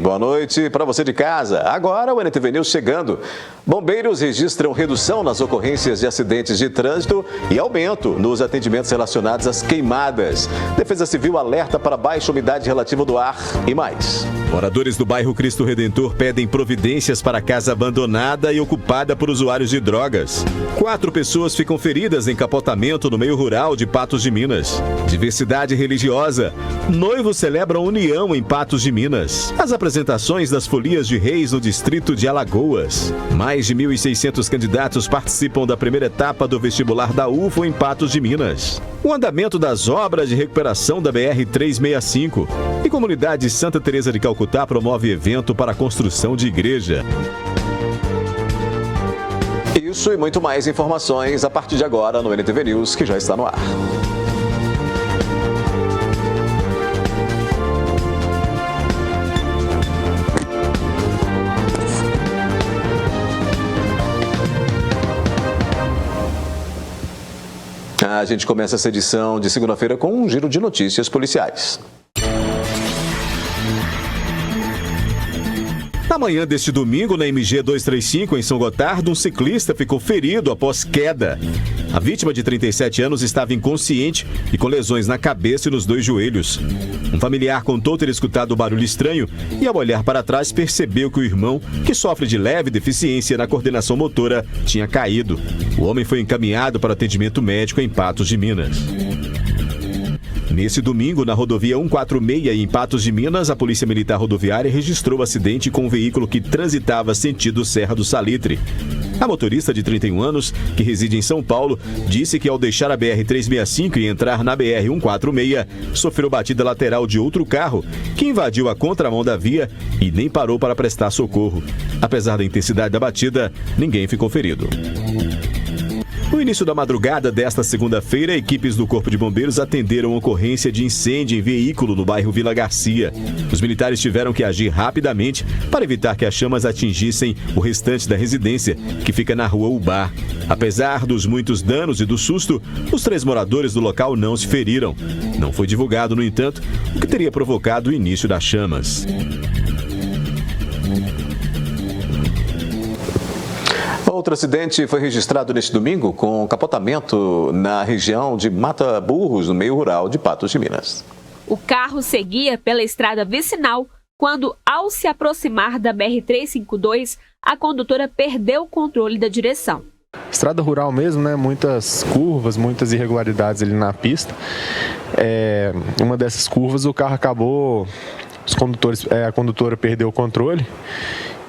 boa noite para você de casa. Agora o NTV News chegando. Bombeiros registram redução nas ocorrências de acidentes de trânsito e aumento nos atendimentos relacionados às queimadas. Defesa Civil alerta para baixa umidade relativa do ar e mais. Moradores do bairro Cristo Redentor pedem providências para a casa abandonada e ocupada por usuários de drogas. 4 pessoas ficam feridas em capotamento no meio rural de Patos de Minas. Diversidade religiosa. Noivos celebram união em Patos de Minas. As apresentações das Folias de Reis no distrito de Alagoas. Mais de 1.600 candidatos participam da primeira etapa do vestibular da UFO em Patos de Minas. O andamento das obras de recuperação da BR-365. E comunidade Santa Teresa de Calcutá promove evento para a construção de igreja. Isso e muito mais informações a partir de agora no NTV News, que já está no ar. A gente começa essa edição de segunda-feira com um giro de notícias policiais. Na manhã deste domingo, na MG 235, em São Gotardo, um ciclista ficou ferido após queda. A vítima, de 37 anos, estava inconsciente e com lesões na cabeça e nos 2 joelhos. Um familiar contou ter escutado barulho estranho e, ao olhar para trás, percebeu que o irmão, que sofre de leve deficiência na coordenação motora, tinha caído. O homem foi encaminhado para atendimento médico em Patos de Minas. Nesse domingo, na rodovia 146, em Patos de Minas, a Polícia Militar Rodoviária registrou o acidente com um veículo que transitava sentido Serra do Salitre. A motorista, de 31 anos, que reside em São Paulo, disse que ao deixar a BR-365 e entrar na BR-146, sofreu batida lateral de outro carro, que invadiu a contramão da via e nem parou para prestar socorro. Apesar da intensidade da batida, ninguém ficou ferido. No início da madrugada desta segunda-feira, equipes do Corpo de Bombeiros atenderam a ocorrência de incêndio em veículo no bairro Vila Garcia. Os militares tiveram que agir rapidamente para evitar que as chamas atingissem o restante da residência, que fica na rua Ubar. Apesar dos muitos danos e do susto, os 3 moradores do local não se feriram. Não foi divulgado, no entanto, o que teria provocado o início das chamas. Outro acidente foi registrado neste domingo com capotamento na região de Mata Burros, no meio rural de Patos de Minas. O carro seguia pela estrada vicinal quando, ao se aproximar da BR-352, a condutora perdeu o controle da direção. Estrada rural mesmo, né? Muitas curvas, muitas irregularidades ali na pista. Uma dessas curvas o carro acabou, a condutora perdeu o controle.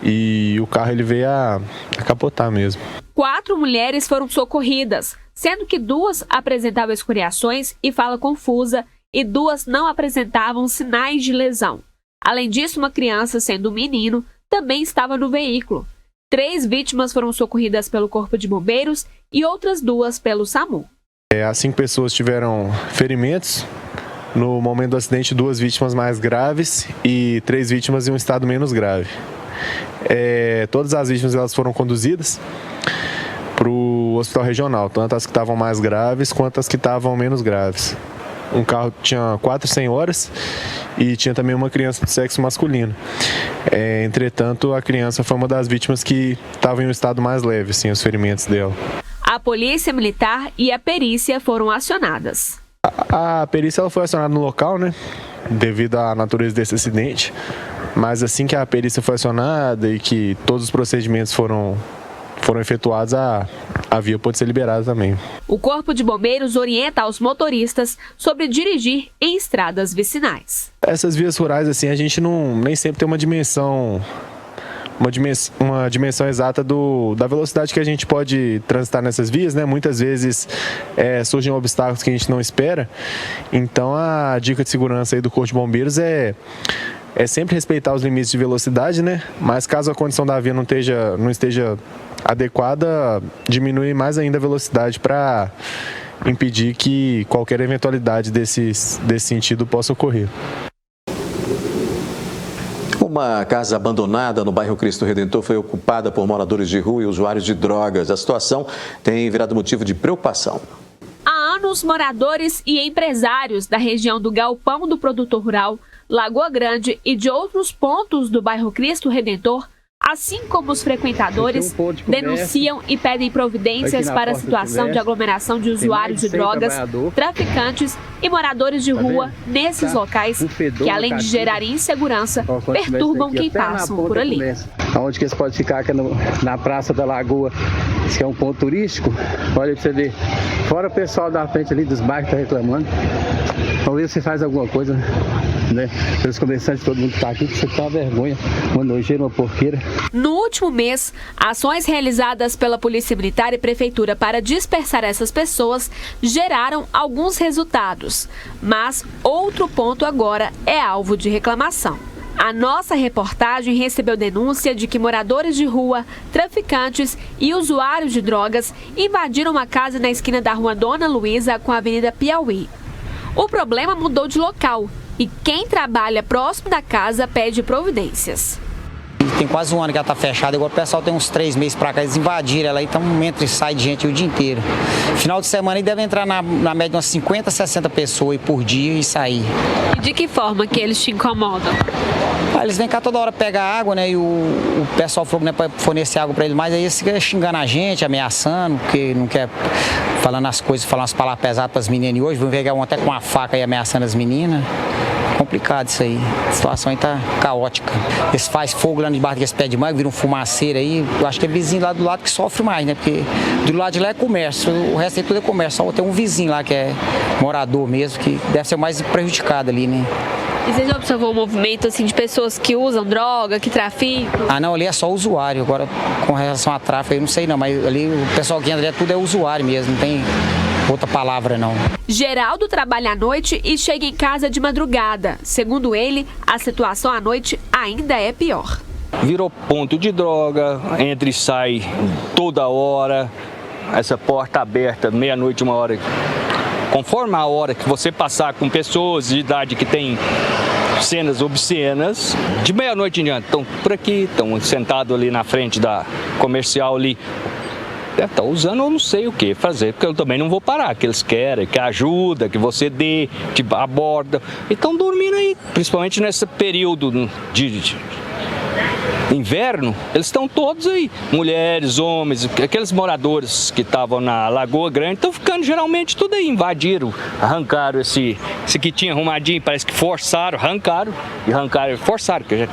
E o carro ele veio a capotar mesmo. 4 mulheres foram socorridas, sendo que 2 apresentavam escoriações e fala confusa e 2 não apresentavam sinais de lesão. Além disso, uma criança, sendo um menino, também estava no veículo. 3 vítimas foram socorridas pelo Corpo de Bombeiros e outras 2 pelo SAMU. As 5 pessoas tiveram ferimentos. No momento do acidente, 2 vítimas mais graves e 3 vítimas em um estado menos grave. Todas as vítimas elas foram conduzidas para o hospital regional, tanto as que estavam mais graves quanto as que estavam menos graves. Um carro tinha 4 senhoras e tinha também uma criança de sexo masculino. Entretanto, a criança foi uma das vítimas que estava em um estado mais leve, assim, os ferimentos dela. A Polícia Militar e a perícia foram acionadas. A perícia ela foi acionada no local, né, devido à natureza desse acidente. Mas assim que a perícia foi acionada e que todos os procedimentos foram efetuados, a via pode ser liberada também. O Corpo de Bombeiros orienta aos motoristas sobre dirigir em estradas vicinais. Essas vias rurais, assim, a gente nem sempre tem uma dimensão exata da velocidade que a gente pode transitar nessas vias, né? Muitas vezes surgem obstáculos que a gente não espera. Então a dica de segurança aí do Corpo de Bombeiros é sempre respeitar os limites de velocidade, né? Mas caso a condição da via não esteja adequada, diminuir mais ainda a velocidade para impedir que qualquer eventualidade desse sentido possa ocorrer. Uma casa abandonada no bairro Cristo Redentor foi ocupada por moradores de rua e usuários de drogas. A situação tem virado motivo de preocupação. Há anos, moradores e empresários da região do Galpão do Produtor Rural Lagoa Grande e de outros pontos do bairro Cristo Redentor, assim como os frequentadores, denunciam e pedem providências para a situação de aglomeração de usuários de drogas, traficantes e moradores de rua nesses locais, que além de gerarem insegurança, perturbam quem passam por ali. Onde que eles podem ficar aqui na Praça da Lagoa, que é um ponto turístico, olha pra você ver, fora o pessoal da frente ali dos bairros que está reclamando, vamos ver se faz alguma coisa, né? Pelos comerciantes, todo mundo que está aqui, que isso tá uma vergonha, uma nojeira, uma porqueira. No último mês, ações realizadas pela Polícia Militar e Prefeitura para dispersar essas pessoas geraram alguns resultados, mas outro ponto agora é alvo de reclamação. A nossa reportagem recebeu denúncia de que moradores de rua, traficantes e usuários de drogas invadiram uma casa na esquina da Rua Dona Luísa com a Avenida Piauí. O problema mudou de local e quem trabalha próximo da casa pede providências. Tem quase um ano que ela está fechada, agora o pessoal tem uns 3 meses para cá, eles invadiram ela, então entra e sai de gente o dia inteiro. Final de semana aí deve entrar na média umas 50, 60 pessoas aí por dia e sair. E de que forma que eles te incomodam? Eles vêm cá toda hora pegar água, né, e o pessoal falou que não é para fornecer água para eles, mas aí eles ficam xingando a gente, ameaçando, porque não quer falando as coisas, falando as palavras pesadas para as meninas e hoje, vão pegar um até com uma faca e ameaçando as meninas. Complicado isso aí, a situação aí tá caótica. Eles fazem fogo lá debaixo desse pé de manga, vira um fumaceiro aí, eu acho que é vizinho lá do lado que sofre mais, né, porque do lado de lá é comércio, o resto aí tudo é comércio, só tem um vizinho lá que é morador mesmo, que deve ser o mais prejudicado ali, né. E você já observou um movimento assim, de pessoas que usam droga, que traficam? Ah, não, ali é só usuário, agora com relação a tráfico eu não sei não, mas ali o pessoal que entra ali tudo é usuário mesmo, não tem outra palavra não. Geraldo trabalha à noite e chega em casa de madrugada. Segundo ele, a situação à noite ainda é pior. Virou ponto de droga, entra e sai toda hora, essa porta aberta, meia-noite, 1h. Conforme a hora que você passar com pessoas de idade que tem cenas obscenas, de meia-noite em diante, estão por aqui, estão sentados ali na frente da comercial ali. Deve estar usando ou não sei o que fazer, porque eu também não vou parar, que eles querem, que ajuda, que você dê, que aborda. E estão dormindo aí, principalmente nesse período de inverno, eles estão todos aí, mulheres, homens, aqueles moradores que estavam na Lagoa Grande, estão ficando geralmente tudo aí, invadiram, arrancaram esse que tinha arrumadinho, parece que forçaram, arrancaram, porque já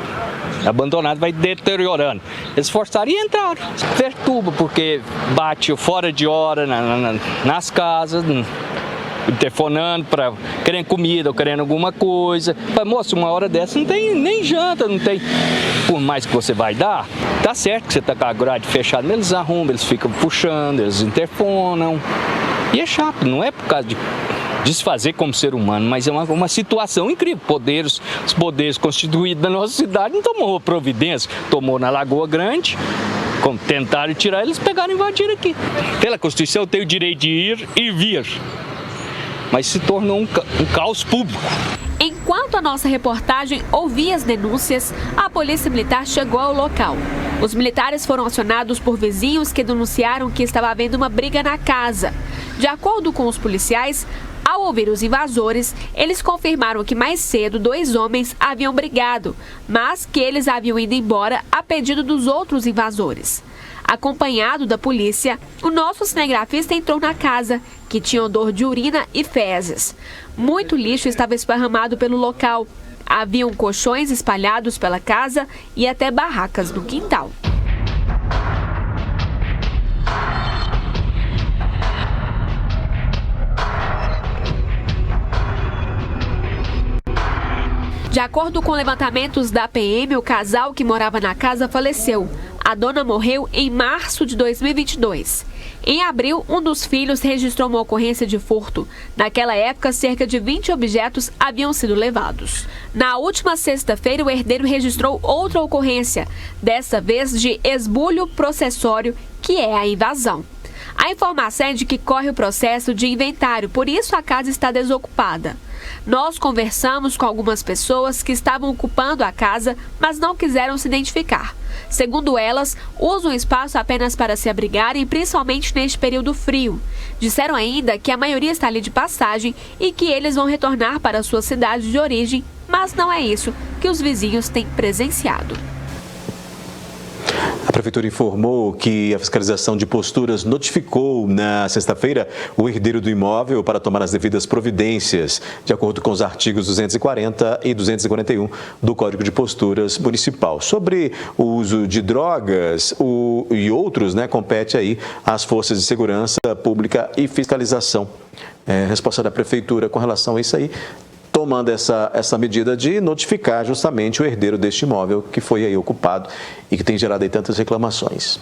abandonado vai deteriorando. Eles forçaram e entraram, perturba, porque bate fora de hora nas casas, telefonando, querendo comida ou querendo alguma coisa. Mas, moço, uma hora dessa não tem nem janta, não tem. Por mais que você vai dar, tá certo que você tá com a grade fechada, mas eles arrumam, eles ficam puxando, eles interfonam. E é chato, não é por causa de desfazer como ser humano, mas é uma situação incrível. Os poderes constituídos da nossa cidade não tomou providência, tomou na Lagoa Grande. Como tentaram tirar, eles pegaram e invadiram aqui. Pela Constituição eu tenho o direito de ir e vir, mas se tornou um caos público. Enquanto a nossa reportagem ouvia as denúncias, a Polícia Militar chegou ao local. Os militares foram acionados por vizinhos que denunciaram que estava havendo uma briga na casa. De acordo com os policiais, ao ouvir os invasores, eles confirmaram que mais cedo 2 homens haviam brigado, mas que eles haviam ido embora a pedido dos outros invasores. Acompanhado da polícia, o nosso cinegrafista entrou na casa, que tinha odor de urina e fezes. Muito lixo estava esparramado pelo local. Haviam colchões espalhados pela casa e até barracas no quintal. De acordo com levantamentos da PM, o casal que morava na casa faleceu. A dona morreu em março de 2022. Em abril, um dos filhos registrou uma ocorrência de furto. Naquela época, cerca de 20 objetos haviam sido levados. Na última sexta-feira, o herdeiro registrou outra ocorrência, dessa vez de esbulho processório, que é a invasão. A informação é de que corre o processo de inventário, por isso a casa está desocupada. Nós conversamos com algumas pessoas que estavam ocupando a casa, mas não quiseram se identificar. Segundo elas, usam o espaço apenas para se abrigarem, principalmente neste período frio. Disseram ainda que a maioria está ali de passagem e que eles vão retornar para sua cidade de origem mas não é isso que os vizinhos têm presenciado. A Prefeitura informou que a fiscalização de posturas notificou na sexta-feira o herdeiro do imóvel para tomar as devidas providências, de acordo com os artigos 240 e 241 do Código de Posturas Municipal. Sobre o uso de drogas e outros, compete aí às forças de segurança pública e fiscalização. Resposta da Prefeitura com relação a isso aí, tomando essa medida de notificar justamente o herdeiro deste imóvel que foi aí ocupado e que tem gerado aí tantas reclamações.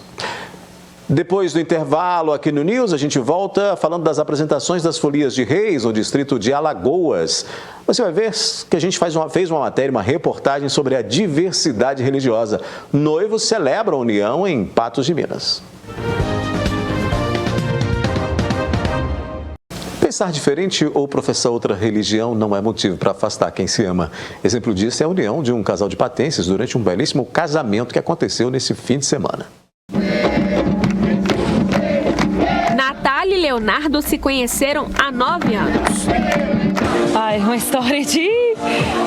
Depois do intervalo aqui no News, a gente volta falando das apresentações das Folias de Reis no distrito de Alagoas. Você vai ver que a gente fez uma matéria, uma reportagem sobre a diversidade religiosa. Noivos celebram a união em Patos de Minas. Pensar diferente ou professar outra religião não é motivo para afastar quem se ama. Exemplo disso é a união de um casal de patenses durante um belíssimo casamento que aconteceu nesse fim de semana. Natália e Leonardo se conheceram há 9 anos. Uma história de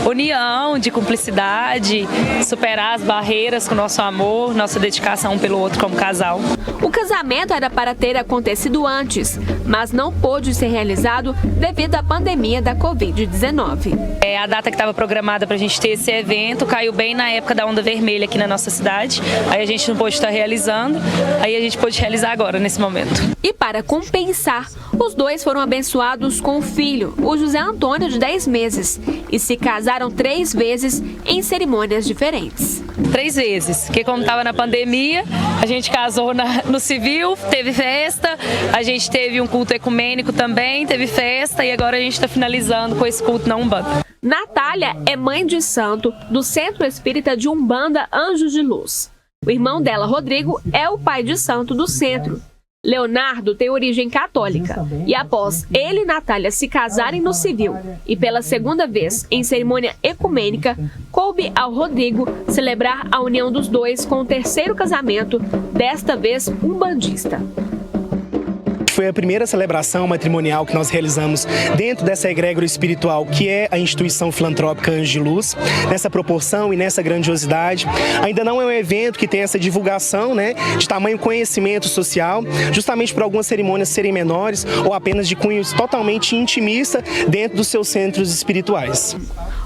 união, de cumplicidade, superar as barreiras com nosso amor, nossa dedicação um pelo outro como casal. O casamento era para ter acontecido antes, mas não pôde ser realizado devido à pandemia da Covid-19. A data que estava programada para a gente ter esse evento caiu bem na época da onda vermelha aqui na nossa cidade. Aí a gente não pôde estar realizando, aí a gente pôde realizar agora, nesse momento. E para compensar, os dois foram abençoados com um filho, o José Antônio, de 10 meses, e se casaram 3 vezes em cerimônias diferentes. 3 vezes, porque como estava na pandemia, a gente casou no civil, teve festa, a gente teve um culto ecumênico também, teve festa, e agora a gente está finalizando com esse culto na Umbanda. Natália é mãe de santo do Centro Espírita de Umbanda Anjos de Luz. O irmão dela, Rodrigo, é o pai de santo do centro. Leonardo tem origem católica e após ele e Natália se casarem no civil e pela segunda vez em cerimônia ecumênica, coube ao Rodrigo celebrar a união dos dois com o terceiro casamento, desta vez umbandista. Foi a primeira celebração matrimonial que nós realizamos dentro dessa egrégora espiritual que é a instituição filantrópica Anjos de Luz, nessa proporção e nessa grandiosidade. Ainda não é um evento que tem essa divulgação, de tamanho conhecimento social, justamente por algumas cerimônias serem menores ou apenas de cunho totalmente intimista dentro dos seus centros espirituais.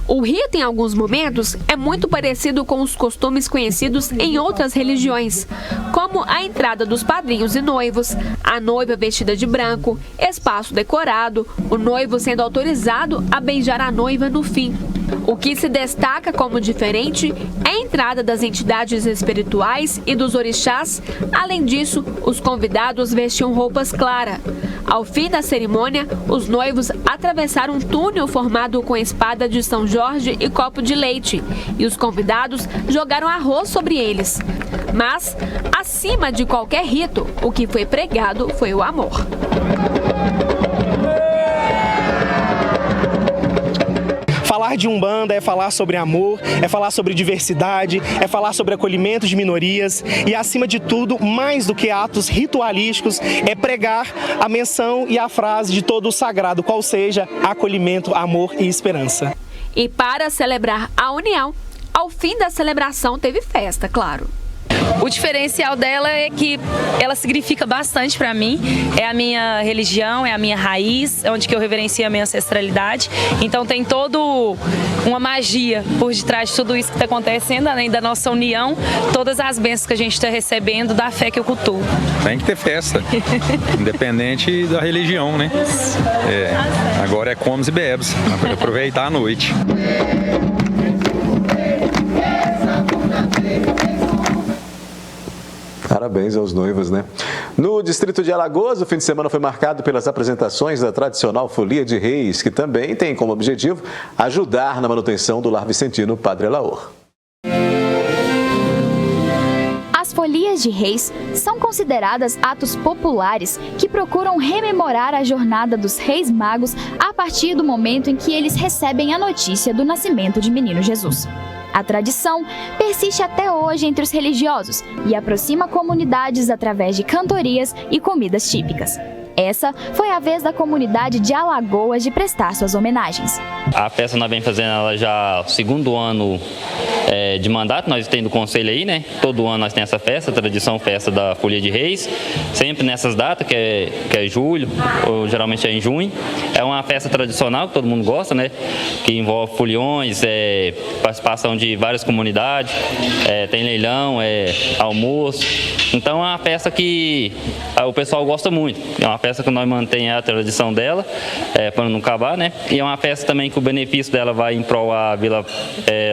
O rito, em alguns momentos, é muito parecido com os costumes conhecidos em outras religiões, como a entrada dos padrinhos e noivos, a noiva vestida de branco, espaço decorado, o noivo sendo autorizado a beijar a noiva no fim. O que se destaca como diferente é a entrada das entidades espirituais e dos orixás. Além disso, os convidados vestiam roupas claras. Ao fim da cerimônia, os noivos atravessaram um túnel formado com espada de São Jorge e copo de leite, e os convidados jogaram arroz sobre eles. Mas, acima de qualquer rito, o que foi pregado foi o amor. Falar de Umbanda é falar sobre amor, é falar sobre diversidade, é falar sobre acolhimento de minorias e, acima de tudo, mais do que atos ritualísticos, é pregar a menção e a frase de todo o sagrado, qual seja acolhimento, amor e esperança. E para celebrar a união, ao fim da celebração teve festa, claro. O diferencial dela é que ela significa bastante para mim, é a minha religião, é a minha raiz, é onde que eu reverencio a minha ancestralidade, então tem todo uma magia por detrás de tudo isso que está acontecendo, além da nossa união, todas as bênçãos que a gente está recebendo da fé que eu cultuo. Tem que ter festa, independente da religião, agora é comes e bebes, aproveitar a noite. Parabéns aos noivos, No distrito de Alagoas, o fim de semana foi marcado pelas apresentações da tradicional Folia de Reis, que também tem como objetivo ajudar na manutenção do Lar Vicentino Padre Alaor. As Folias de Reis são consideradas atos populares que procuram rememorar a jornada dos Reis Magos a partir do momento em que eles recebem a notícia do nascimento de Menino Jesus. A tradição persiste até hoje entre os religiosos e aproxima comunidades através de cantorias e comidas típicas. Essa foi a vez da comunidade de Alagoas de prestar suas homenagens. A festa nós vem fazendo ela já o segundo ano de mandato, nós temos do conselho aí, né? Todo ano nós temos essa festa, a tradição festa da Folia de Reis, sempre nessas datas, que é julho, ou geralmente é em junho. É uma festa tradicional que todo mundo gosta, né? Que envolve foliões, participação de várias comunidades, tem leilão, almoço. Então é uma festa que o pessoal gosta muito. É uma festa que nós mantemos a tradição dela, para não acabar, né? E é uma festa também que o benefício dela vai em prol à Vila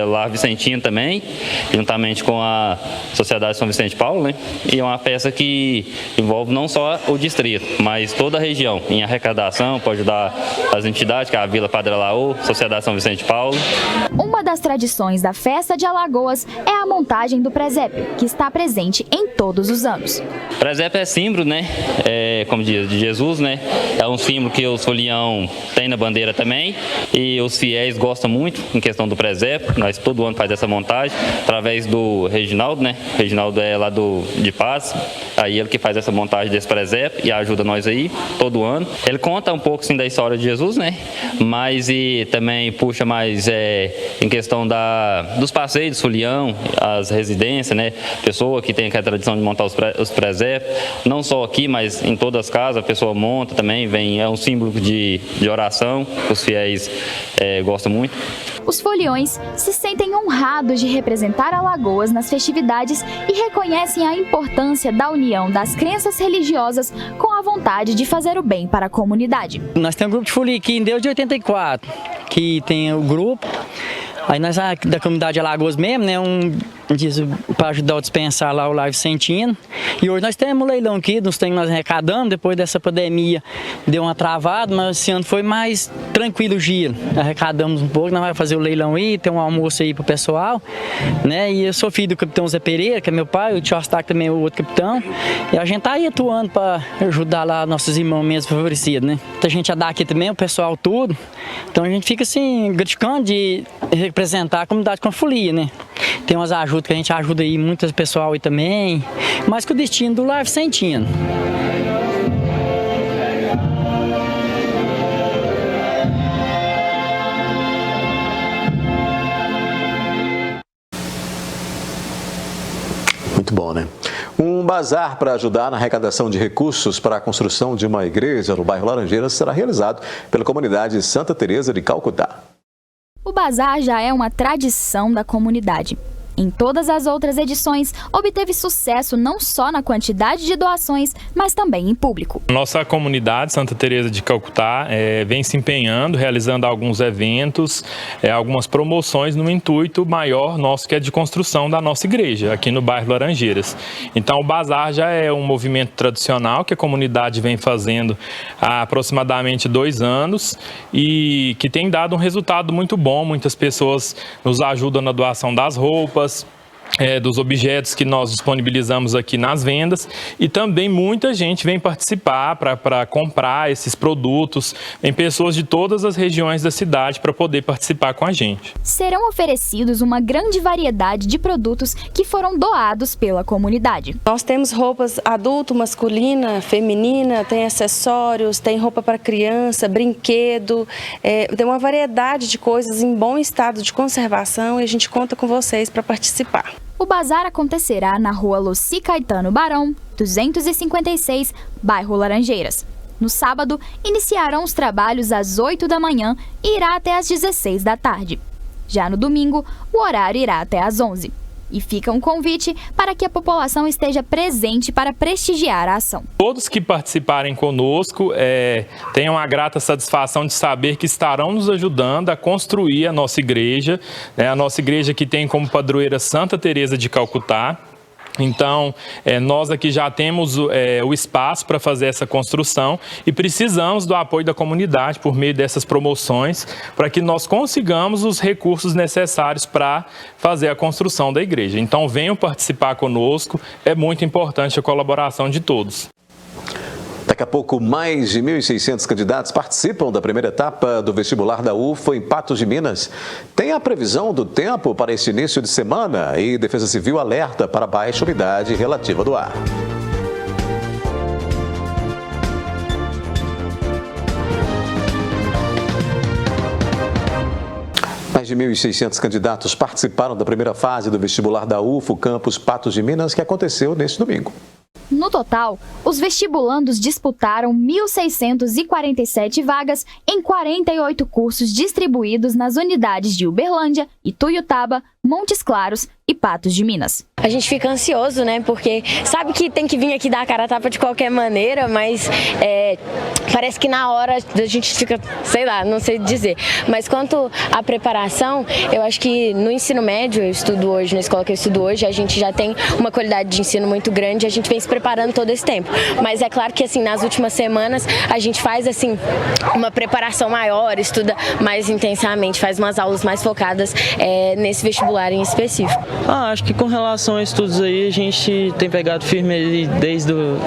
Lar Vicentina também, juntamente com a Sociedade São Vicente Paulo, né? E é uma festa que envolve não só o distrito, mas toda a região, em arrecadação, para ajudar as entidades, que é a Vila Padre Laú, Sociedade São Vicente Paulo. Uma das tradições da festa de Alagoas é a montagem do presépio, que está presente em todos os anos. O presépio é símbolo, né? Como diz, de Jesus, né? É um símbolo que os folião tem na bandeira também, e os fiéis gostam muito em questão do presépio. Nós todo ano faz essa montagem através do Reginaldo, né? O Reginaldo é lá de Paz, aí ele que faz essa montagem desse presépio e ajuda nós aí todo ano. Ele conta um pouco assim da história de Jesus, né? Mas e também puxa mais em questão dos passeios do folião, as residências, né? Pessoa que tem a tradição de montar os presépios, não só aqui, mas em todas as casas a pessoa monta também, é um símbolo de oração, os fiéis gostam muito. Os foliões se sentem honrados de representar Alagoas nas festividades e reconhecem a importância da união das crenças religiosas com a vontade de fazer o bem para a comunidade. Nós temos um grupo de folia aqui desde 84, que tem o grupo. Aí nós da comunidade Alagoas mesmo, né, para ajudar a dispensar lá o Lar Vicentino. E hoje nós temos um leilão aqui, nós arrecadamos, depois dessa pandemia deu uma travada, mas esse ano foi mais tranquilo o giro. Arrecadamos um pouco, nós vamos fazer o leilão aí, tem um almoço aí pro pessoal, né? E eu sou filho do capitão Zé Pereira, que é meu pai, o tio Astac também é o outro capitão. E a gente tá aí atuando para ajudar lá nossos irmãos mesmo favorecidos, né? A gente já dá aqui também, o pessoal tudo. Então a gente fica assim, gratificando de representar a comunidade com a folia, né? Tem umas ajudas que a gente ajuda aí muitas pessoal aí também, mas com o destino do Lar Vicentino. Muito bom, né? Um bazar para ajudar na arrecadação de recursos para a construção de uma igreja no bairro Laranjeiras será realizado pela comunidade Santa Teresa de Calcutá. O bazar já é uma tradição da comunidade. Em todas as outras edições, obteve sucesso não só na quantidade de doações, mas também em público. Nossa comunidade Santa Teresa de Calcutá vem se empenhando, realizando alguns eventos, algumas promoções no intuito maior nosso, que é de construção da nossa igreja, aqui no bairro Laranjeiras. Então o bazar já é um movimento tradicional que a comunidade vem fazendo há aproximadamente 2 anos e que tem dado um resultado muito bom. Muitas pessoas nos ajudam na doação das roupas, dos objetos que nós disponibilizamos aqui nas vendas, e também muita gente vem participar para comprar esses produtos, em pessoas de todas as regiões da cidade para poder participar com a gente. Serão oferecidos uma grande variedade de produtos que foram doados pela comunidade. Nós temos roupas adulto, masculina, feminina, tem acessórios, tem roupa para criança, brinquedo, tem uma variedade de coisas em bom estado de conservação e a gente conta com vocês para participar. O bazar acontecerá na rua Luci Caetano Barão, 256, bairro Laranjeiras. No sábado, iniciarão os trabalhos às 8 da manhã e irá até às 16 da tarde. Já no domingo, o horário irá até às 11. E fica um convite para que a população esteja presente para prestigiar a ação. Todos que participarem conosco tenham a grata satisfação de saber que estarão nos ajudando a construir a nossa igreja, né? A nossa igreja que tem como padroeira Santa Teresa de Calcutá. Então, nós aqui já temos o espaço para fazer essa construção e precisamos do apoio da comunidade por meio dessas promoções para que nós consigamos os recursos necessários para fazer a construção da igreja. Então, venham participar conosco, é muito importante a colaboração de todos. Daqui a pouco, mais de 1.600 candidatos participam da primeira etapa do vestibular da UFA em Patos de Minas. Tem a previsão do tempo para este início de semana e Defesa Civil alerta para baixa umidade relativa do ar. Mais de 1.600 candidatos participaram da primeira fase do vestibular da UFO Campus Patos de Minas, que aconteceu neste domingo. No total, os vestibulandos disputaram 1.647 vagas em 48 cursos distribuídos nas unidades de Uberlândia, Ituiutaba, Montes Claros e Patos de Minas. A gente fica ansioso, né? Porque sabe que tem que vir aqui dar a cara a tapa de qualquer maneira, mas parece que na hora a gente fica, sei lá, não sei dizer. Mas quanto à preparação, eu acho que no ensino médio, eu estudo hoje, na escola que eu estudo hoje, a gente já tem uma qualidade de ensino muito grande, a gente vem se preparando todo esse tempo. Mas é claro que assim, nas últimas semanas a gente faz assim uma preparação maior, estuda mais intensamente, faz umas aulas mais focadas nesse vestibular em específico. Acho que com relação a estudos aí, a gente tem pegado firme aí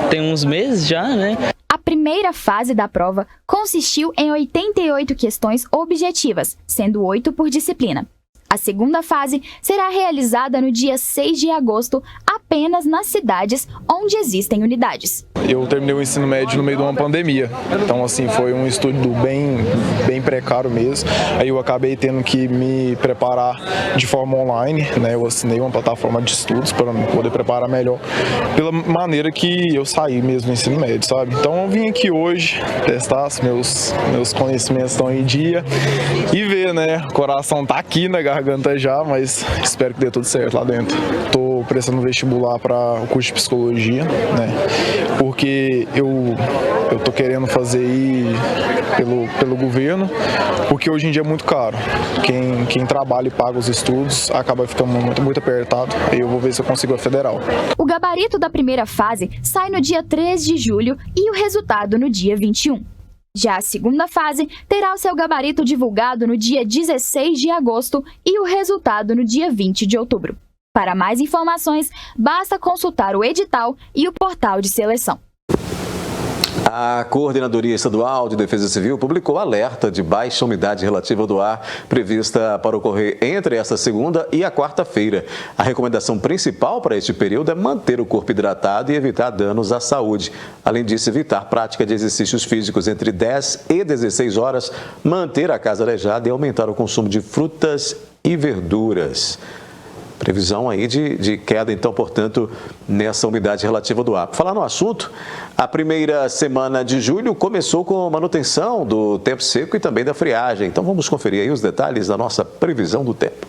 tem uns meses já, né? A primeira fase da prova consistiu em 88 questões objetivas, sendo 8 por disciplina. A segunda fase será realizada no dia 6 de agosto, apenas nas cidades onde existem unidades. Eu terminei o ensino médio no meio de uma pandemia, então assim, foi um estudo bem precário mesmo. Aí eu acabei tendo que me preparar de forma online, né? Eu assinei uma plataforma de estudos para poder preparar melhor, pela maneira que eu saí mesmo do ensino médio, sabe? Então eu vim aqui hoje testar se meus conhecimentos estão em dia e ver, né? O coração tá aqui na garganta já, mas espero que dê tudo certo lá dentro. Tô prestando vestibular para o curso de psicologia, né? Porque eu tô querendo fazer aí pelo governo, porque hoje em dia é muito caro. Quem trabalha e paga os estudos acaba ficando muito apertado. Aí eu vou ver se eu consigo a federal. O gabarito da primeira fase sai no dia 3 de julho e o resultado no dia 21. Já a segunda fase terá o seu gabarito divulgado no dia 16 de agosto e o resultado no dia 20 de outubro. Para mais informações, basta consultar o edital e o portal de seleção. A Coordenadoria Estadual de Defesa Civil publicou alerta de baixa umidade relativa do ar prevista para ocorrer entre esta segunda e a quarta-feira. A recomendação principal para este período é manter o corpo hidratado e evitar danos à saúde. Além disso, evitar prática de exercícios físicos entre 10 e 16 horas, manter a casa arejada e aumentar o consumo de frutas e verduras. Previsão aí de queda, então, portanto, nessa umidade relativa do ar. Por falar no assunto, a primeira semana de julho começou com manutenção do tempo seco e também da friagem. Então, vamos conferir aí os detalhes da nossa previsão do tempo.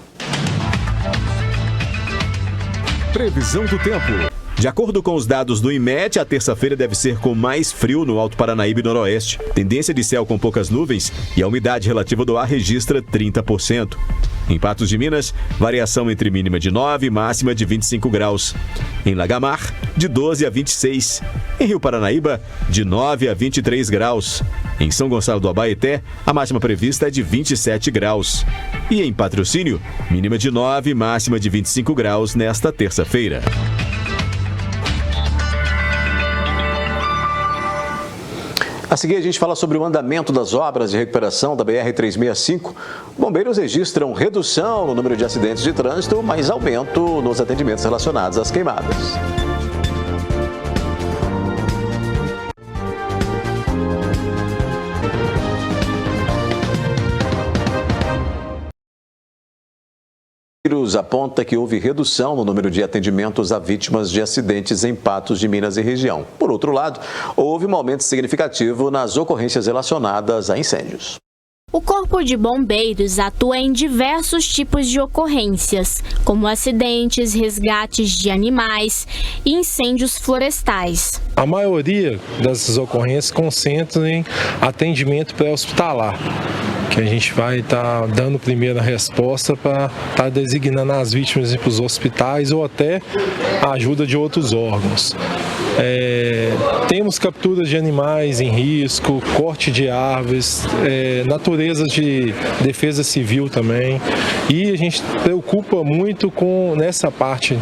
Previsão do tempo. De acordo com os dados do IMET, a terça-feira deve ser com mais frio no Alto Paranaíba e Noroeste. Tendência de céu com poucas nuvens e a umidade relativa do ar registra 30%. Em Patos de Minas, variação entre mínima de 9 e máxima de 25 graus. Em Lagamar, de 12 a 26. Em Rio Paranaíba, de 9 a 23 graus. Em São Gonçalo do Abaeté, a máxima prevista é de 27 graus. E em Patrocínio, mínima de 9 e máxima de 25 graus nesta terça-feira. A seguir, a gente fala sobre o andamento das obras de recuperação da BR-365. Bombeiros registram redução no número de acidentes de trânsito, mas aumento nos atendimentos relacionados às queimadas. Aponta que houve redução no número de atendimentos a vítimas de acidentes em Patos de Minas e região. Por outro lado, houve um aumento significativo nas ocorrências relacionadas a incêndios. O Corpo de Bombeiros atua em diversos tipos de ocorrências, como acidentes, resgates de animais e incêndios florestais. A maioria dessas ocorrências concentra em atendimento pré-hospitalar, que a gente vai estar dando primeira resposta para estar designando as vítimas para os hospitais ou até a ajuda de outros órgãos. Temos capturas de animais em risco, corte de árvores, naturezas de defesa civil também, e a gente preocupa muito nessa parte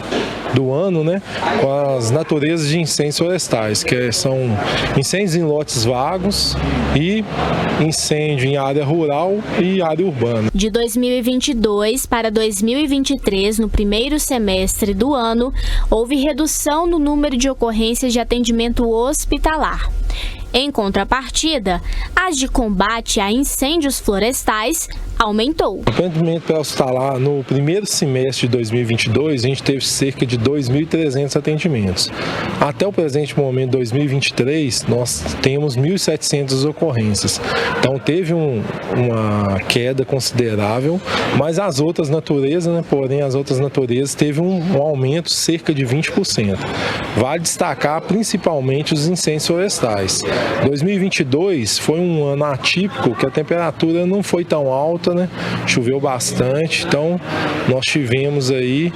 do ano, né, com as naturezas de incêndios florestais, que são incêndios em lotes vagos e incêndio em área rural e área urbana. De 2022 para 2023, no primeiro semestre do ano, houve redução no número de ocorrências de atendimento hospitalar. Em contrapartida, as de combate a incêndios florestais aumentou. O atendimento pré-hospitalar no primeiro semestre de 2022, a gente teve cerca de 2.300 atendimentos. Até o presente momento, 2023, nós temos 1.700 ocorrências. Então teve uma queda considerável, mas as outras naturezas, né, porém as outras naturezas teve um aumento cerca de 20%. Vale destacar principalmente os incêndios florestais. 2022 foi um ano atípico, que a temperatura não foi tão alta, né? Choveu bastante, então nós tivemos aí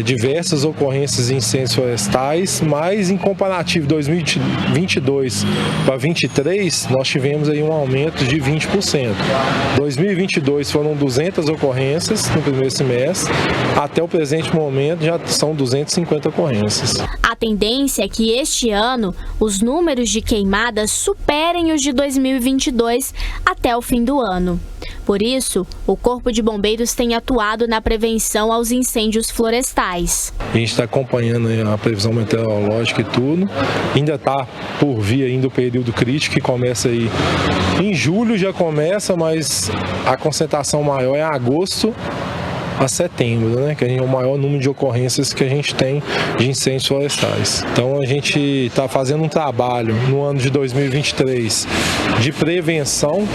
diversas ocorrências de incêndios florestais, mas em comparativo 2022 para 2023, nós tivemos aí um aumento de 20%. 2022 foram 200 ocorrências no primeiro semestre, até o presente momento já são 250 ocorrências. A tendência é que este ano os números de queimadas superem os de 2022 até o fim do ano. Por isso, o Corpo de Bombeiros tem atuado na prevenção aos incêndios florestais. A gente está acompanhando a previsão meteorológica e tudo. Ainda está por vir ainda o período crítico, que começa aí em julho, já começa, mas a concentração maior é agosto a setembro, né? Que é o maior número de ocorrências que a gente tem de incêndios florestais. Então a gente está fazendo um trabalho no ano de 2023 de prevenção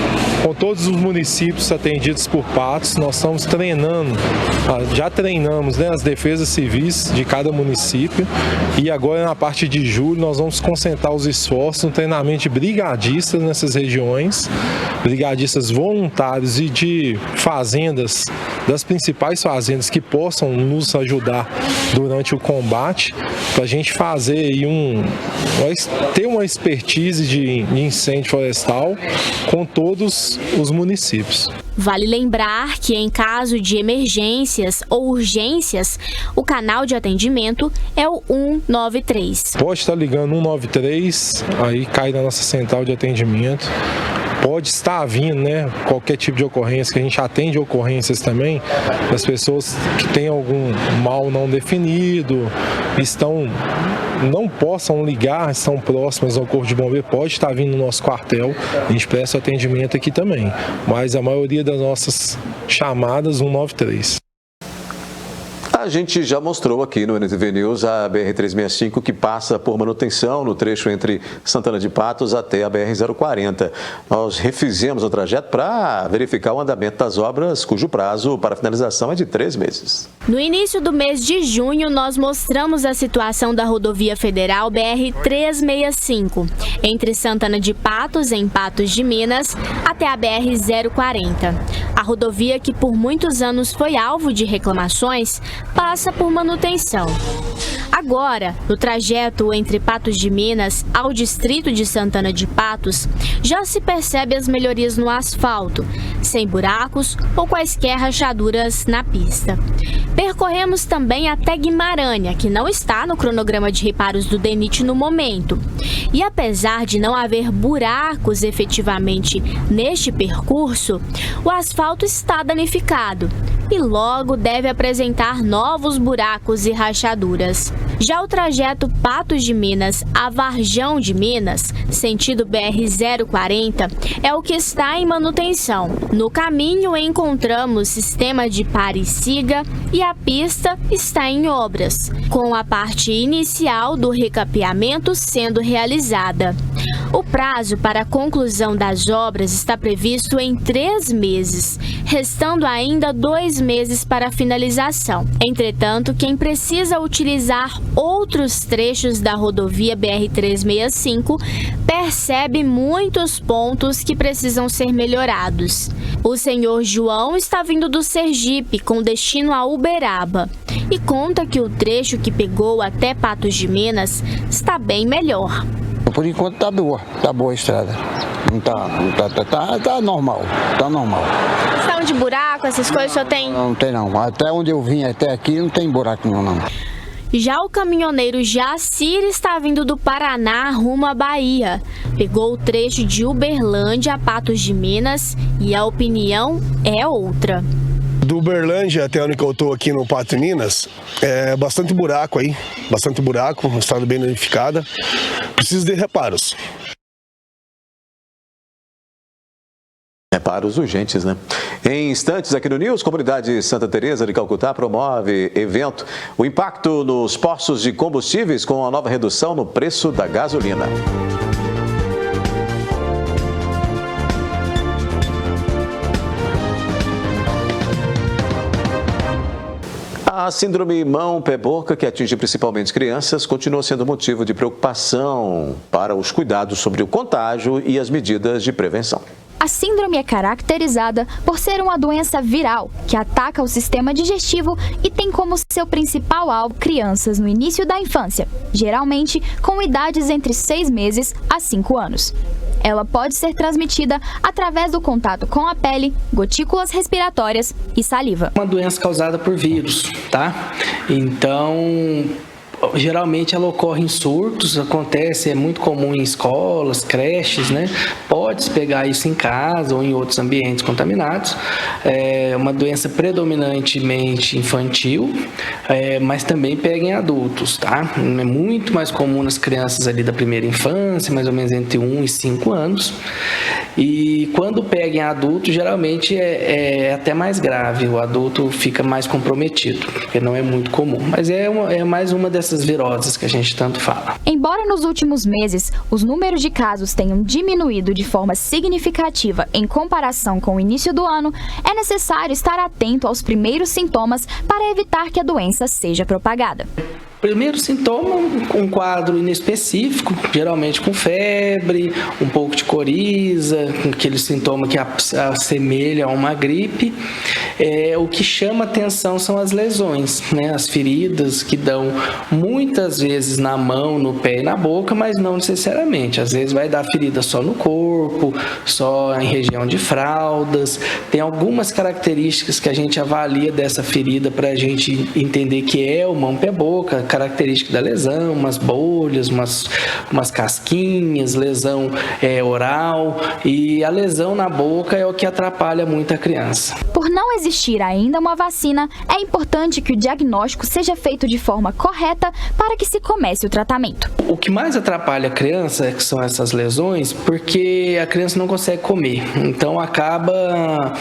com todos os municípios atendidos por patos. Nós estamos treinando, já treinamos, né, as defesas civis de cada município, e agora na parte de julho nós vamos concentrar os esforços no treinamento de brigadistas nessas regiões, brigadistas voluntários e de fazendas, das principais fazendas que possam nos ajudar durante o combate, para a gente fazer aí ter uma expertise de incêndio florestal com todos os municípios. Vale lembrar que em caso de emergências ou urgências, o canal de atendimento é o 193. Pode estar ligando 193, aí cai na nossa central de atendimento. Pode estar vindo, né, qualquer tipo de ocorrência, que a gente atende ocorrências também das pessoas que têm algum mal não definido, não possam ligar, estão próximas ao Corpo de Bombeiro, pode estar vindo no nosso quartel, a gente presta atendimento aqui também, mas a maioria das nossas chamadas 193. A gente já mostrou aqui no NTV News a BR-365, que passa por manutenção no trecho entre Santana de Patos até a BR-040. Nós refizemos o trajeto para verificar o andamento das obras, cujo prazo para finalização é de 3 meses. No início do mês de junho, nós mostramos a situação da rodovia federal BR-365, entre Santana de Patos, em Patos de Minas, até a BR-040. A rodovia, que por muitos anos foi alvo de reclamações, passa por manutenção. Agora, no trajeto entre Patos de Minas ao distrito de Santana de Patos, já se percebe as melhorias no asfalto, sem buracos ou quaisquer rachaduras na pista. Percorremos também até Guimarães, que não está no cronograma de reparos do DENIT no momento. E apesar de não haver buracos efetivamente neste percurso, o asfalto está danificado e logo deve apresentar novos buracos e rachaduras. Já o trajeto Patos de Minas a Varjão de Minas, sentido BR-040, é o que está em manutenção. No caminho encontramos sistema de pare e siga e a pista está em obras, com a parte inicial do recapeamento sendo realizada. O prazo para a conclusão das obras está previsto em 3 meses, restando ainda 2 meses para a finalização. Entretanto, quem precisa utilizar outros trechos da rodovia BR-365 percebe muitos pontos que precisam ser melhorados. O senhor João está vindo do Sergipe com destino a Uberaba e conta que o trecho que pegou até Patos de Minas está bem melhor. Por enquanto tá boa a estrada. Tá normal, Questão de buraco, essas coisas só tem? Não tem não, até onde eu vim até aqui não tem buraco nenhum não. Já o caminhoneiro Jacir está vindo do Paraná rumo à Bahia. Pegou o trecho de Uberlândia a Patos de Minas e a opinião é outra. Do Uberlândia até onde eu estou aqui no Patos de Minas, é bastante buraco aí, uma estrada bem danificada, precisa de reparos. reparos urgentes, né? Em instantes, aqui no News, Comunidade Santa Teresa de Calcutá promove evento. O impacto nos postos de combustíveis com a nova redução no preço da gasolina. A síndrome mão-pé-boca, que atinge principalmente crianças, continua sendo motivo de preocupação para os cuidados sobre o contágio e as medidas de prevenção. A síndrome é caracterizada por ser uma doença viral que ataca o sistema digestivo e tem como seu principal alvo crianças no início da infância, geralmente com idades entre 6 meses a 5 anos. Ela pode ser transmitida através do contato com a pele, gotículas respiratórias e saliva. Uma doença causada por vírus, tá? Então, geralmente ela ocorre em surtos, acontece, é muito comum em escolas, creches, né? Pode-se pegar isso em casa ou em outros ambientes contaminados. É uma doença predominantemente infantil, mas também pega em adultos, tá? É muito mais comum nas crianças ali da primeira infância, mais ou menos entre 1 e 5 anos. E quando pega em adulto, geralmente é até mais grave, o adulto fica mais comprometido, porque não é muito comum. Mas é mais uma dessas viroses que a gente tanto fala. Embora nos últimos meses os números de casos tenham diminuído de forma significativa em comparação com o início do ano, é necessário estar atento aos primeiros sintomas para evitar que a doença seja propagada. Primeiro sintoma, um quadro inespecífico, geralmente com febre, um pouco de coriza, aquele sintoma que assemelha a uma gripe. O que chama atenção são as lesões, né? As feridas que dão muitas vezes na mão, no pé e na boca, mas não necessariamente. Às vezes vai dar ferida só no corpo, só em região de fraldas. Tem algumas características que a gente avalia dessa ferida para a gente entender que é o mão-pé-boca, característica da lesão, umas bolhas, umas casquinhas, lesão oral, e a lesão na boca é o que atrapalha muito a criança. Por não existir ainda uma vacina, é importante que o diagnóstico seja feito de forma correta para que se comece o tratamento. O que mais atrapalha a criança são essas lesões, porque a criança não consegue comer, então acaba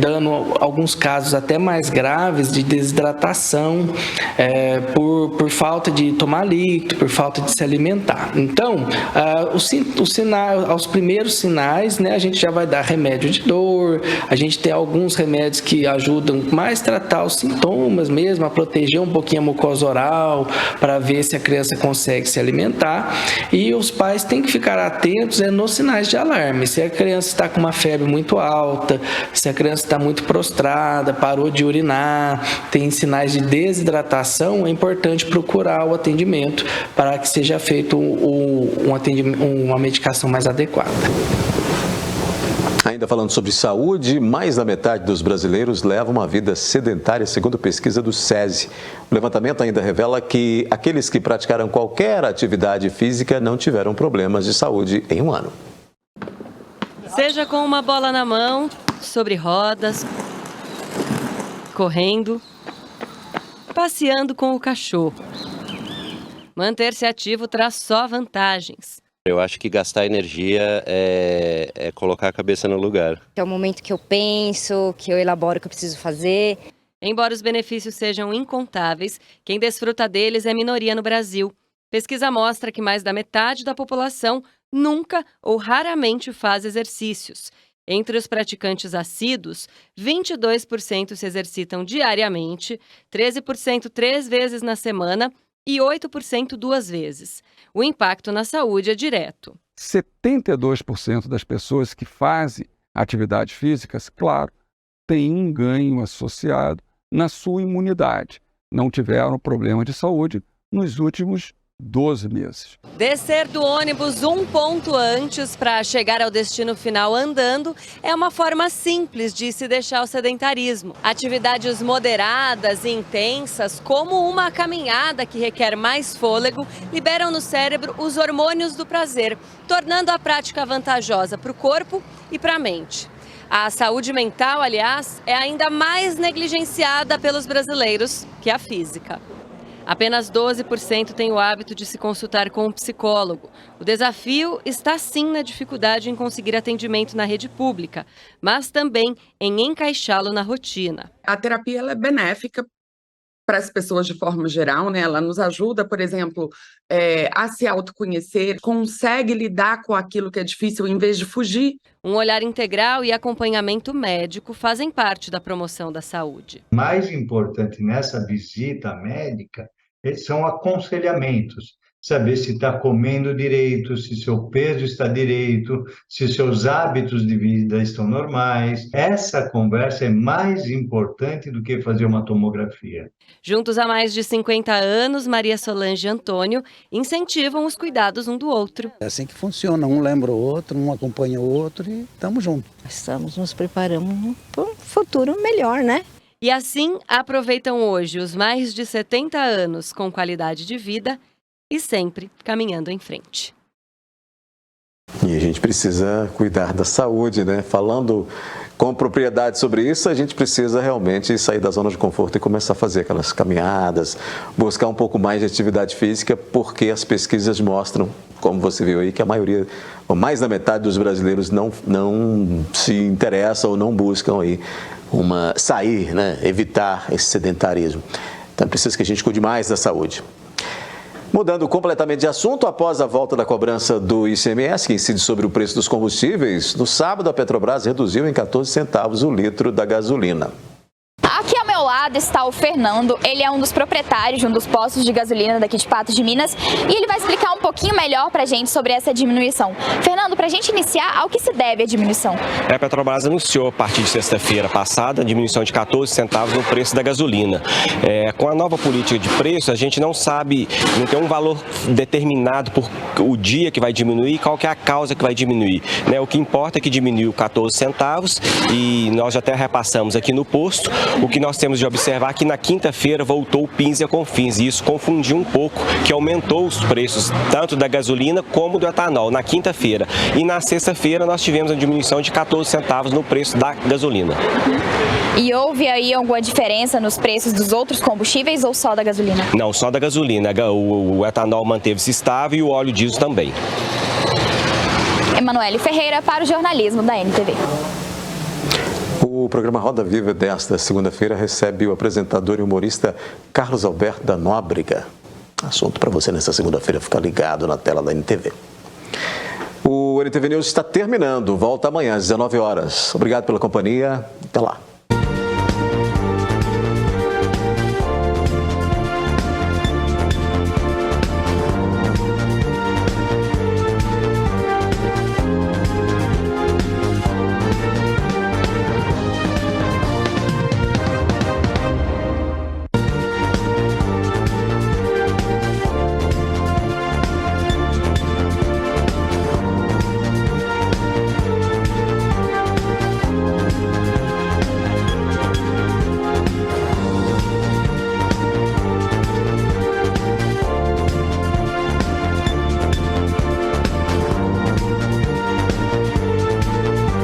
dando alguns casos até mais graves de desidratação, por falta de tomar líquido, por falta de se alimentar. Então, aos primeiros sinais, né, a gente já vai dar remédio de dor, a gente tem alguns remédios que ajudam mais a tratar os sintomas mesmo, a proteger um pouquinho a mucosa oral, para ver se a criança consegue se alimentar. E os pais têm que ficar atentos nos sinais de alarme. Se a criança está com uma febre muito alta, se a criança está muito prostrada, parou de urinar, tem sinais de desidratação, é importante procurar o atendimento para que seja feito uma medicação mais adequada. Ainda falando sobre saúde, mais da metade dos brasileiros leva uma vida sedentária, segundo pesquisa do SESI. O levantamento ainda revela que aqueles que praticaram qualquer atividade física não tiveram problemas de saúde em um ano. Seja com uma bola na mão, sobre rodas, correndo, passeando com o cachorro. Manter-se ativo traz só vantagens. Eu acho que gastar energia é colocar a cabeça no lugar. É o momento que eu penso, que eu elaboro o que eu preciso fazer. Embora os benefícios sejam incontáveis, quem desfruta deles é minoria no Brasil. Pesquisa mostra que mais da metade da população nunca ou raramente faz exercícios. Entre os praticantes assíduos, 22% se exercitam diariamente, 13% 3 vezes na semana e 8% 2 vezes. O impacto na saúde é direto. 72% das pessoas que fazem atividades físicas, claro, têm um ganho associado na sua imunidade. Não tiveram problema de saúde nos últimos 12 meses. Descer do ônibus um ponto antes para chegar ao destino final andando é uma forma simples de se deixar o sedentarismo. Atividades moderadas e intensas, como uma caminhada que requer mais fôlego, liberam no cérebro os hormônios do prazer, tornando a prática vantajosa para o corpo e para a mente. A saúde mental, aliás, é ainda mais negligenciada pelos brasileiros que a física. Apenas 12% tem o hábito de se consultar com um psicólogo. O desafio está sim na dificuldade em conseguir atendimento na rede pública, mas também em encaixá-lo na rotina. A terapia ela é benéfica para as pessoas de forma geral, né? Ela nos ajuda, por exemplo, a se autoconhecer, consegue lidar com aquilo que é difícil em vez de fugir. Um olhar integral e acompanhamento médico fazem parte da promoção da saúde. Mais importante nessa visita médica são aconselhamentos. Saber se está comendo direito, se seu peso está direito, se seus hábitos de vida estão normais. Essa conversa é mais importante do que fazer uma tomografia. Juntos há mais de 50 anos, Maria Solange e Antônio incentivam os cuidados um do outro. É assim que funciona, um lembra o outro, um acompanha o outro e estamos juntos. Estamos nos preparando para um futuro melhor, né? E assim aproveitam hoje os mais de 70 anos com qualidade de vida e sempre caminhando em frente. E a gente precisa cuidar da saúde, né? Falando com propriedade sobre isso, a gente precisa realmente sair da zona de conforto e começar a fazer aquelas caminhadas, buscar um pouco mais de atividade física, porque as pesquisas mostram, como você viu aí, que a maioria, ou mais da metade dos brasileiros não se interessa ou não buscam aí sair, né? Evitar esse sedentarismo. Então é preciso que a gente cuide mais da saúde. Mudando completamente de assunto, após a volta da cobrança do ICMS, que incide sobre o preço dos combustíveis, no sábado a Petrobras reduziu em 14 centavos o litro da gasolina. Aqui ao meu lado está o Fernando, ele é um dos proprietários de um dos postos de gasolina daqui de Patos de Minas e ele vai explicar um pouquinho melhor pra gente sobre essa diminuição. Fernando, pra gente iniciar, ao que se deve a diminuição? A Petrobras anunciou a partir de sexta-feira passada a diminuição de 14 centavos no preço da gasolina. Com a nova política de preço, a gente não sabe, não tem um valor determinado por o dia que vai diminuir e qual que é a causa que vai diminuir. O que importa é que diminuiu 14 centavos e nós já até repassamos aqui no posto. O que nós temos de observar é que na quinta-feira voltou o PIS e a CONFINS, e isso confundiu um pouco, que aumentou os preços tanto da gasolina como do etanol na quinta-feira. E na sexta-feira nós tivemos a diminuição de 14 centavos no preço da gasolina. E houve aí alguma diferença nos preços dos outros combustíveis ou só da gasolina? Não, só da gasolina. O etanol manteve-se estável e o óleo diesel também. Emanuele Ferreira para o jornalismo da NTV. O programa Roda Viva desta segunda-feira recebe o apresentador e humorista Carlos Alberto da Nóbrega. Assunto para você nessa segunda-feira, ficar ligado na tela da NTV. O NTV News está terminando, volta amanhã às 19 horas. Obrigado pela companhia, até lá.